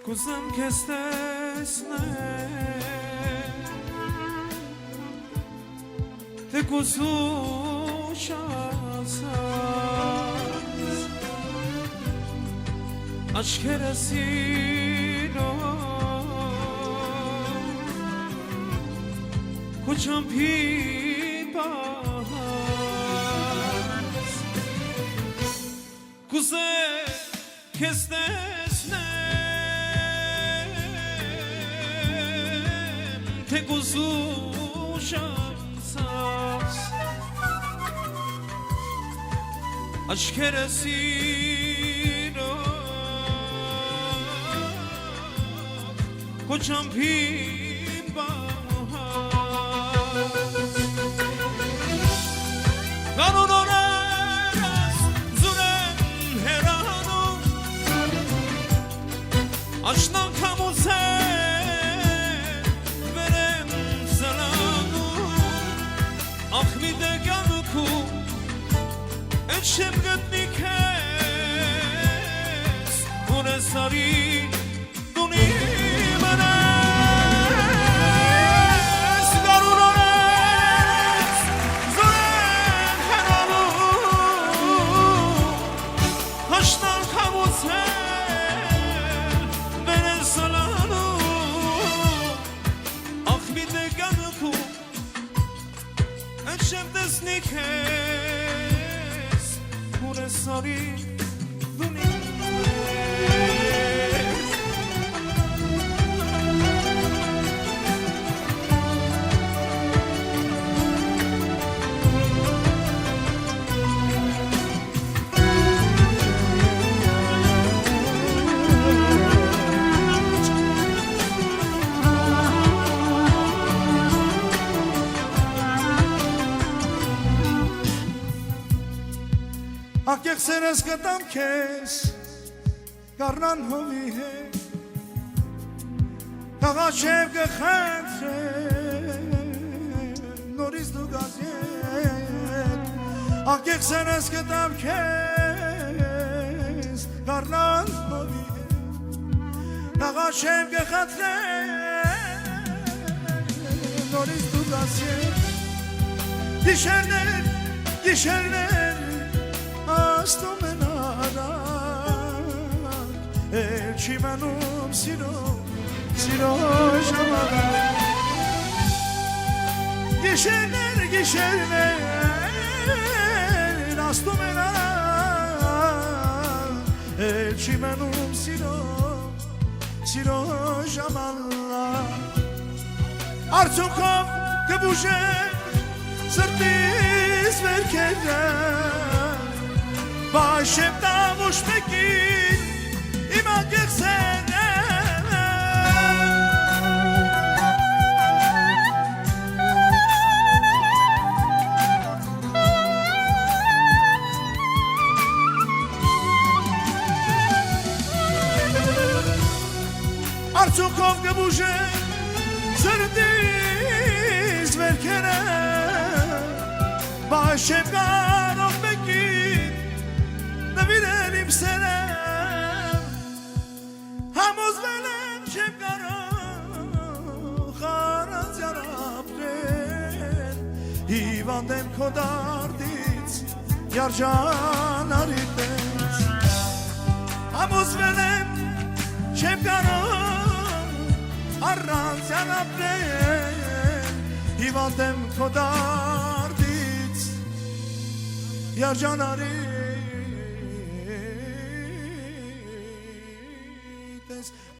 Կուզեմ քեզ տեսնել Թե կուզուշ ասած Աչքերը սիրով Քո չամփի պահած Կուզեմ քեզ տեսնեմ Թե կուզուշ ասած Աչքերը սիրով Քո չամփի պահած Գարուն օրերս զուր եմ հեռանում Աշնանքամ ուզել վեր եմ սլանում Ախ մի դեգանքում Էն շեմ գտնի քեզ Որ ես արին դունի մնես Գարուն օրերս զուր եմ հեռանում Աշնանքամ ուզել վեր եմ սլանում Ախ մի դեգանքում Էն շեմ տեսնի քեզ Որ ես արին դունի Ակեղ սերս կտամ քեզ Կարնան հովի հետ Կաղաչև կխնդրեմ Նորից դու գազ ետ Ակեղ սերս կտամ քեզ Կարնան հովի հետ Կաղաչև կխնդրեմ Նորից դու գազ ետ Գիշերներ, գիշերներ Աստում են արակ Էլ չի մնում սիրո ժամանակ Գիշերներ, գիշերներ Աստում են արակ Էլ չի մնում սիրո ժամանակ Արդյունքով կբուժեն Սրտիս վերքերը Բաշեմ տավուշ մեկին իմ ակեղ սենեմ Արդյունքով կբուժեն սրտիս վերքերը Բաշեմ կարող մեկին Նվիրել իմ սերեմ Համոզվել եմ չեմ կարող Խարանձյան ապրել Հիվանդ եմ քո դարդից Երջանարի պես Համոզվել եմ չեմ կարող Առանձյան ապրել Հիվանդ եմ քո դարդից Երջանարի